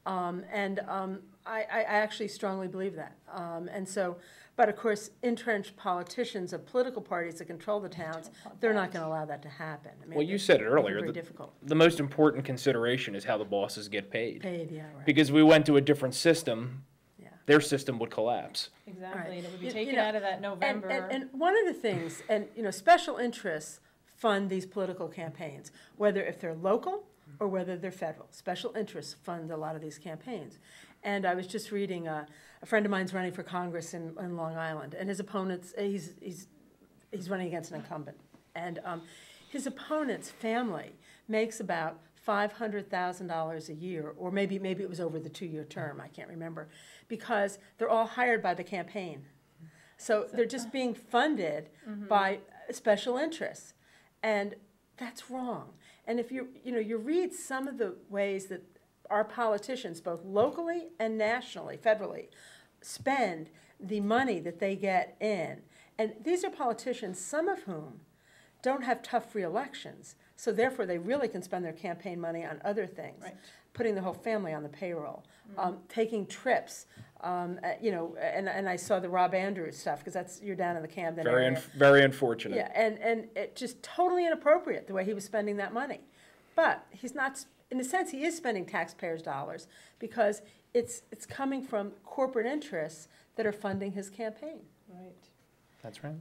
I actually strongly believe that. But of course, entrenched politicians of political parties that control the towns, they're not going to allow that to happen. I mean, Well, you said it earlier. very difficult. The most important consideration is how the bosses get paid. Yeah, right. Because if we went to a different system, Yeah. their system would collapse. Exactly, Right. and it would be taken out of that November. And one of the things, special interests fund these political campaigns, whether if they're local or whether they're federal. Special interests fund a lot of these campaigns. And I was just reading, a friend of mine's running for Congress in Long Island, and his opponents, he's running against an incumbent. And his opponent's family makes about $500,000 a year, or maybe it was over the 2-year term, I can't remember, because they're all hired by the campaign. So they're just being funded by special interests. And that's wrong. And if you read some of the ways that our politicians, both locally and nationally, federally, spend the money that they get in, and these are politicians, some of whom don't have tough re-elections, so therefore they really can spend their campaign money on other things, right. Putting the whole family on the payroll, taking trips, and I saw the Rob Andrews stuff, because you're down in the Camden area. Very unfortunate. Yeah, and it just totally inappropriate the way he was spending that money. But he's not, in a sense, he is spending taxpayers' dollars because it's coming from corporate interests that are funding his campaign. Right. That's right.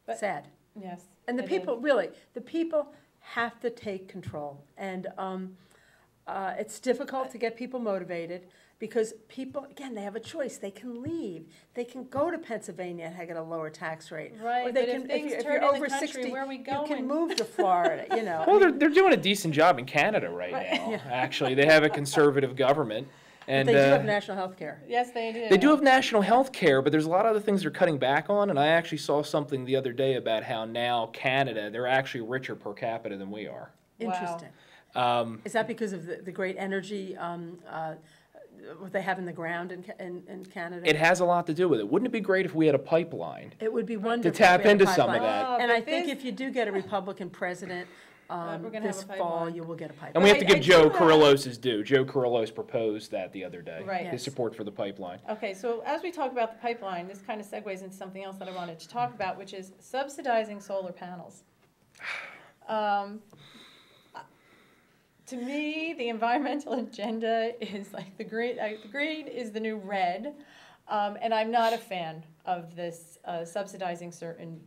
But, sad. Yes. And the people have to take control. And it's difficult to get people motivated because people, again, they have a choice. They can leave. They can go to Pennsylvania and get a lower tax rate. Right, or they but can, if things if turn you're in over the country, 60, where are we you going? can move to Florida, Well, they're doing a decent job in Canada right now. Yeah. Actually, they have a conservative government. And but they do have national health care. Yes, they do. They do have national health care, but there's a lot of other things they're cutting back on. And I actually saw something the other day about how now Canada, they're actually richer per capita than we are. Interesting. Wow. Is that because of the great energy what they have in the ground in Canada? It has a lot to do with it. Wouldn't it be great if we had a pipeline It would be wonderful to tap if we had a into some of pipeline. that? And I think if you do get a Republican president we're gonna this have a fall, pipeline. you will get a pipeline. And we have to give I Joe do, Carrillo's his due. Joe Carrillo's proposed that the other day. Right. His Yes. support for the pipeline. Okay, so as we talk about the pipeline, this kind of segues into something else that I wanted to talk about, which is subsidizing solar panels. To me, the environmental agenda is like the green is the new red, and I'm not a fan of this subsidizing certain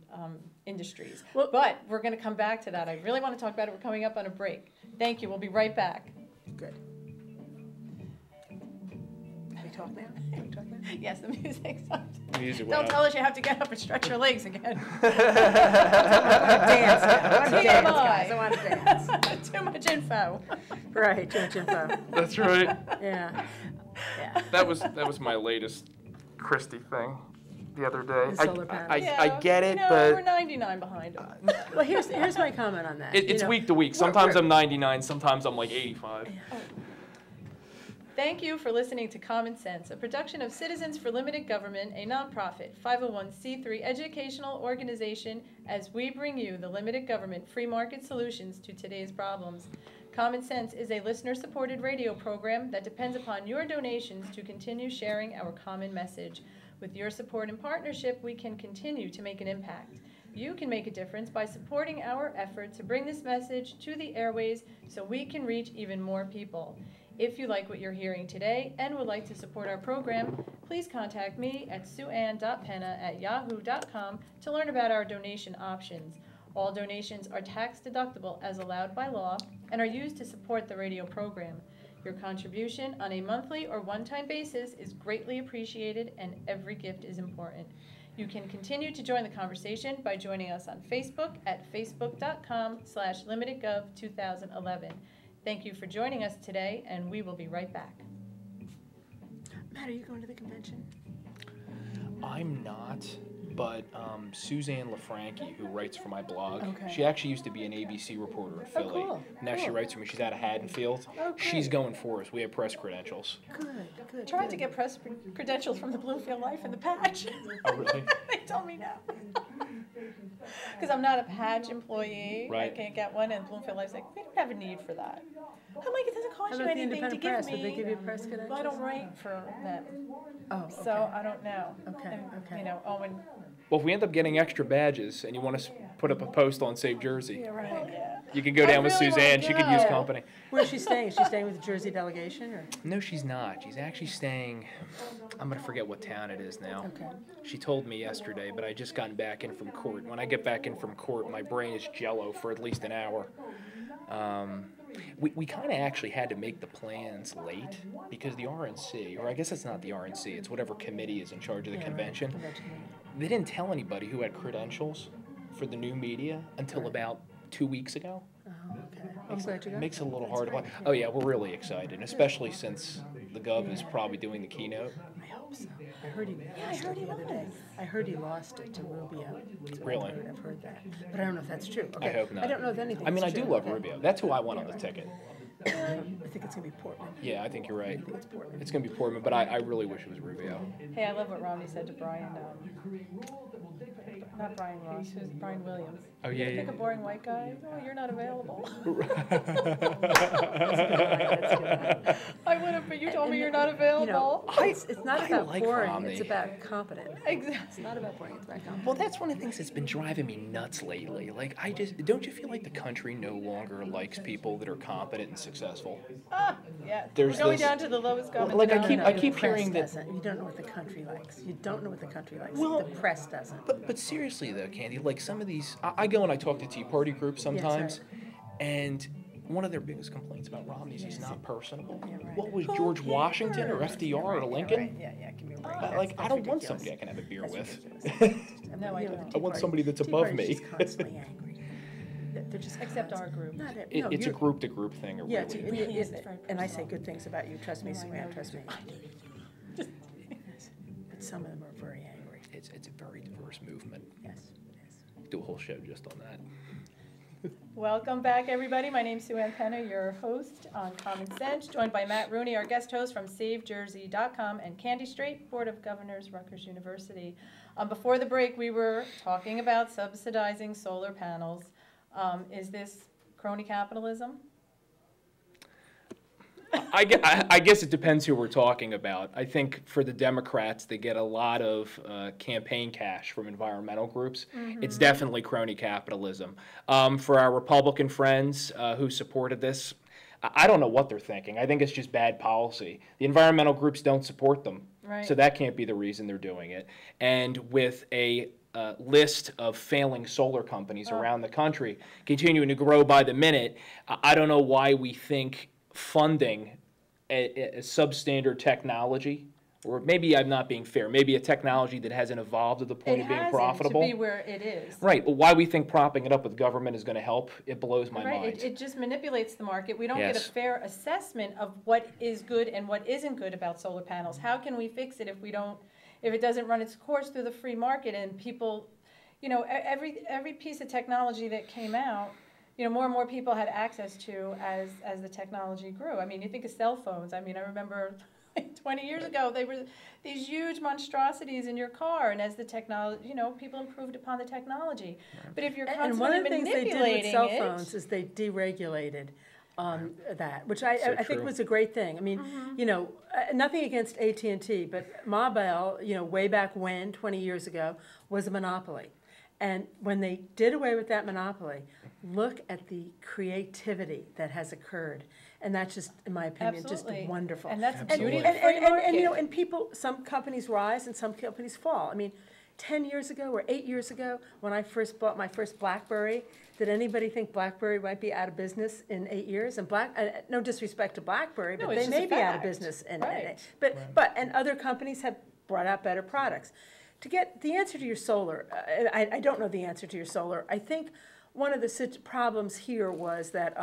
industries. Well- But we're going to come back to that. I really want to talk about it. We're coming up on a break. Thank you. We'll be right back. Good. Can we talk now? Can we talk now? Yes, the music stopped. Music went Don't out. tell us you have to get up and stretch your legs again. I want to dance now. I want to dance, guys. I want to dance. Too much info. Right, too much info. That's right. Yeah. That was my latest Christie thing the other day. The solar panels. I get it, we're but 99 behind them. Well, here's my comment on that. it's week to week. Sometimes I'm 99, sometimes I'm like 85. Thank you for listening to Common Sense, a production of Citizens for Limited Government, a nonprofit 501c3 educational organization, as we bring you the limited government free market solutions to today's problems. Common Sense is a listener-supported radio program that depends upon your donations to continue sharing our common message. With your support and partnership, we can continue to make an impact. You can make a difference by supporting our effort to bring this message to the airways so we can reach even more people. If you like what you're hearing today and would like to support our program, please contact me at suann.penna@yahoo.com to learn about our donation options. All donations are tax deductible as allowed by law and are used to support the radio program. Your contribution on a monthly or one-time basis is greatly appreciated, and every gift is important. You can continue to join the conversation by joining us on Facebook at facebook.com/limitedgov2011. Thank you for joining us today, and we will be right back. Matt, are you going to the convention? I'm not, but Suzanne LaFranchi, who writes for my blog, Okay. she actually used to be an ABC reporter in Philly. Cool. Now she Cool. writes for me. She's out of Haddonfield. Oh, She's great. going for us. We have press credentials. Good. Tried to get press credentials from the Bluefield Life in the Patch. Oh, really? They told me no. Because I'm not a patch employee. Right. I can't get one, and Bloomfield Life's like, we don't have a need for that. I'm like, it doesn't cost How you about the anything to independent give press? me. Would they give you press credentials? Well, I don't write for them, Oh, so okay. I don't know. Okay, And, okay. You know, Owen. Well, if we end up getting extra badges and you want to put up a post on Save Jersey, Right. Yeah. you can go down with really wanna Suzanne. She could use go. company. Where's she staying? Is she staying with the Jersey delegation, or? No, she's not. She's actually staying, I'm going to forget what town it is now. Okay. She told me yesterday, but I just gotten back in from court. When I get back in from court, my brain is jello for at least an hour. We kind of actually had to make the plans late because the RNC, or I guess it's not the RNC, it's whatever committee is in charge of the Yeah, right, convention. convention committee. They didn't tell anybody who had credentials for the new media until about 2 weeks ago. Oh, okay. I'm glad you got Makes it a that. little That's hard to great. watch. Oh yeah, we're really excited, and especially since the Gov is probably doing the keynote. I hope so. I heard he lost it the other day. I heard he lost it to Rubio. Really? I've heard that, but I don't know if that's true. Okay. I hope not. I don't know if anything. I mean, I do love okay. Rubio. That's who I want on the ticket. I think it's gonna be Portland. Yeah, I think you're right. I think it's Portland. It's going to be Portman, but I really wish it was Rubio. Hey, I love what Romney said to Brian. Not Brian Ross. Who's Brian Williams? Oh, yeah, You yeah. pick a boring white guy. Oh, you're not available. I would have, but you told me you're not You available. know, it's not I about like boring. Romney. It's about competent. Exactly. It's not about boring. It's about competent. Well, that's one of the things that's been driving me nuts lately. Like, don't you feel like the country no longer likes people that are competent and successful? Yeah. There's We're going this- down to the lowest common Like, I denominator. keep The press hearing that- doesn't. You don't know what the country likes. You don't know what the country likes. Well, the press doesn't. But seriously though, Candy, like some of these, I go and I talk to Tea Party groups sometimes, and one of their biggest complaints about Romney is he's not personable. Yeah, right. What was George Washington or FDR or Lincoln? Yeah, give me a break. Like, I don't want ridiculous. somebody I can have a beer That's with. ridiculous. No, I You know, don't. the I want Tea somebody that's Tea above Party's me. just constantly angry. They're just Except our constantly- group. Not it- It, no, it's a you're- group-to-group thing. It Yeah, really it's- is. It's very and I say personal. good things about you. Trust me, No, I Suzanne. know. Trust me. But some of them are very angry. It's a very diverse movement. Yes. Do a whole show just on that. Welcome back, everybody. My name's Sue Ann Penna, your host on Common Sense, joined by Matt Rooney, our guest host from SaveJersey.com, and Candy Straight, Board of Governors, Rutgers University. Before the break, we were talking about subsidizing solar panels. Is this crony capitalism? I guess it depends who we're talking about. I think for the Democrats, they get a lot of campaign cash from environmental groups. It's definitely crony capitalism. For our Republican friends who supported this, I don't know what they're thinking. I think it's just bad policy. The environmental groups don't support them, Right. so that can't be the reason they're doing it. And with a list of failing solar companies around the country continuing to grow by the minute, I don't know why we think funding a substandard technology, or maybe I'm not being fair, maybe a technology that hasn't evolved to the point It of being hasn't profitable. to be where it is. Right, but why we think propping it up with government is going to help, it blows my Right, mind. it just manipulates the market. We don't get a Yes. fair assessment of what is good and what isn't good about solar panels. How can we fix it if it doesn't run its course through the free market and people, every piece of technology that came out, more and more people had access to as the technology grew. I mean, you think of cell phones. I mean, I remember 20 years ago, they were these huge monstrosities in your car, and as the technology, people improved upon the technology. But if you're And constantly one of the things they did with manipulating cell it, phones is they deregulated that, which I So think true. was a great thing. I mean, nothing against AT&T, but Ma Bell, way back when, 20 years ago, was a monopoly. And when they did away with that monopoly, look at the creativity that has occurred. And that's just, in my opinion, Absolutely. just wonderful. And that's the Absolutely. beauty of the free market. And people, some companies rise and some companies fall. I mean, 10 years ago or 8 years ago, when I first bought my first BlackBerry, did anybody think BlackBerry might be out of business in 8 years? And no disrespect to BlackBerry, No, but it's they just may a be out of fact. business in Right. and other companies have brought out better products. To get the answer to your solar, I don't know the answer to your solar. I think one of the problems here was that,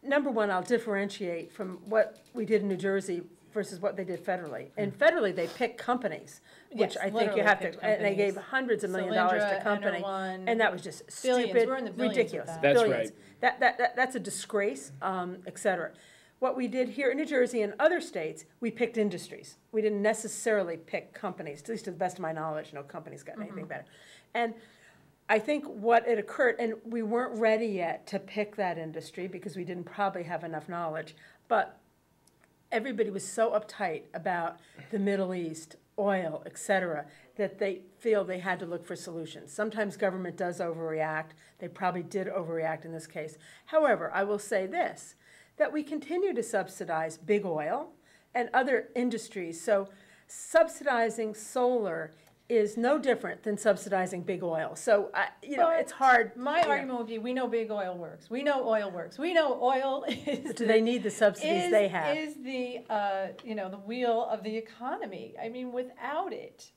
number one, I'll differentiate from what we did in New Jersey versus what they did federally. And federally, they picked companies, which Yes, I think literally you have to, picked and they gave companies. hundreds of million dollars to Solyndra, company. Enterone, And that was just billions. stupid, We're in the billions with ridiculous. that. That's Billions. right. That's a disgrace, et cetera. What we did here in New Jersey and other states, we picked industries. We didn't necessarily pick companies, at least to the best of my knowledge, no company's gotten anything better. And I think what had occurred, and we weren't ready yet to pick that industry because we didn't probably have enough knowledge, but everybody was so uptight about the Middle East, oil, et cetera, that they feel they had to look for solutions. Sometimes government does overreact. They probably did overreact in this case. However, I will say this, that we continue to subsidize big oil and other industries. So subsidizing solar is no different than subsidizing big oil. So, it's hard. My argument would be, we know big oil works. We know oil works. We know oil is. Do they need the subsidies they have? Is the, the wheel of the economy. I mean, without it,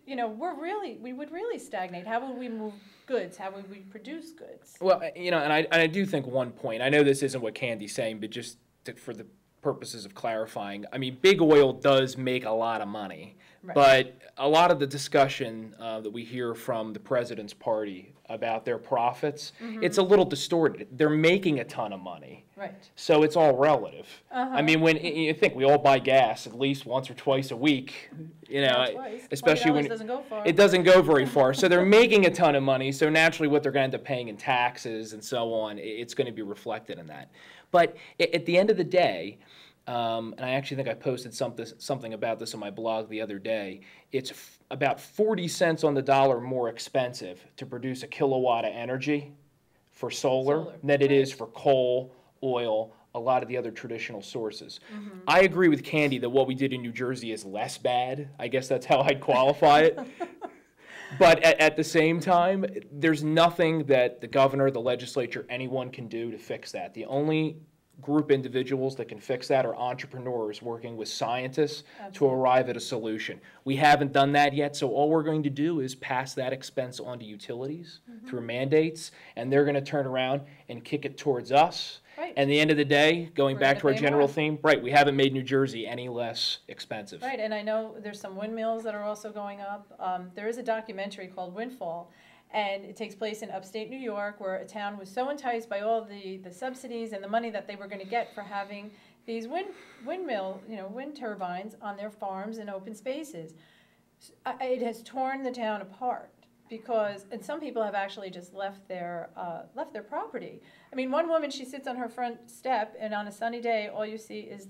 we would really stagnate. How would we move goods? How would we produce goods? Well, and I do think one point, I know this isn't what Candy's saying, but just for the purposes of clarifying, I mean, big oil does make a lot of money. Right. But a lot of the discussion that we hear from the president's party about their profits, it's a little distorted. They're making a ton of money. Right. So it's all relative. I mean, when you think we all buy gas at least once or twice a week, especially when it doesn't go very far. So they're making a ton of money. So naturally what they're going to end up paying in taxes and so on, it's going to be reflected in that. But at the end of the day, and I actually think I posted something about this on my blog the other day. It's about 40 cents on the dollar more expensive to produce a kilowatt of energy for solar than it is for coal, oil, a lot of the other traditional sources. I agree with Candy that what we did in New Jersey is less bad. I guess that's how I'd qualify it. But at the same time, there's nothing that the governor, the legislature, anyone can do to fix that. The only group individuals that can fix that are entrepreneurs working with scientists to arrive at a solution. We haven't done that yet, so all we're going to do is pass that expense on to utilities through mandates, and they're going to turn around and kick it towards us. Right. And at the end of the day, going back to our general theme, we haven't made New Jersey any less expensive. Right, and I know there's some windmills that are also going up. There is a documentary called Windfall, and it takes place in upstate New York, where a town was so enticed by all the subsidies and the money that they were going to get for having these wind turbines on their farms and open spaces. It has torn the town apart because, and some people have actually just left their property. I mean, one woman, she sits on her front step, and on a sunny day, all you see is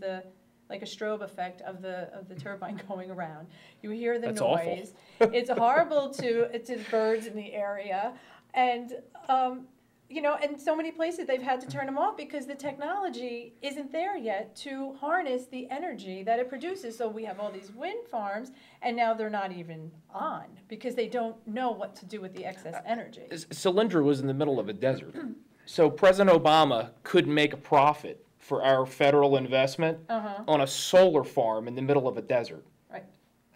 like a strobe effect of the turbine going around. You hear the noise. It's horrible to the birds in the area, and and so many places they've had to turn them off because the technology isn't there yet to harness the energy that it produces. So we have all these wind farms, and now they're not even on because they don't know what to do with the excess energy. Solyndra was in the middle of a desert, so President Obama couldn't make a profit for our federal investment on a solar farm in the middle of a desert. Right.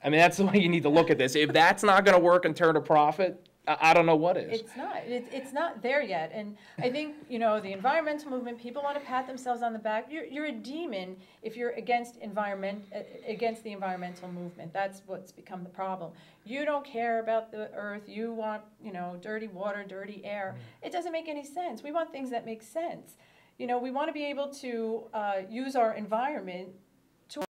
I mean, that's the way you need to look at this. If that's not going to work and turn a profit, I don't know what is. It's not. It's not there yet. And I think, the environmental movement, people want to pat themselves on the back. You're a demon if you're against the environmental movement. That's what's become the problem. You don't care about the earth. You want, dirty water, dirty air. It doesn't make any sense. We want things that make sense. We want to be able to use our environment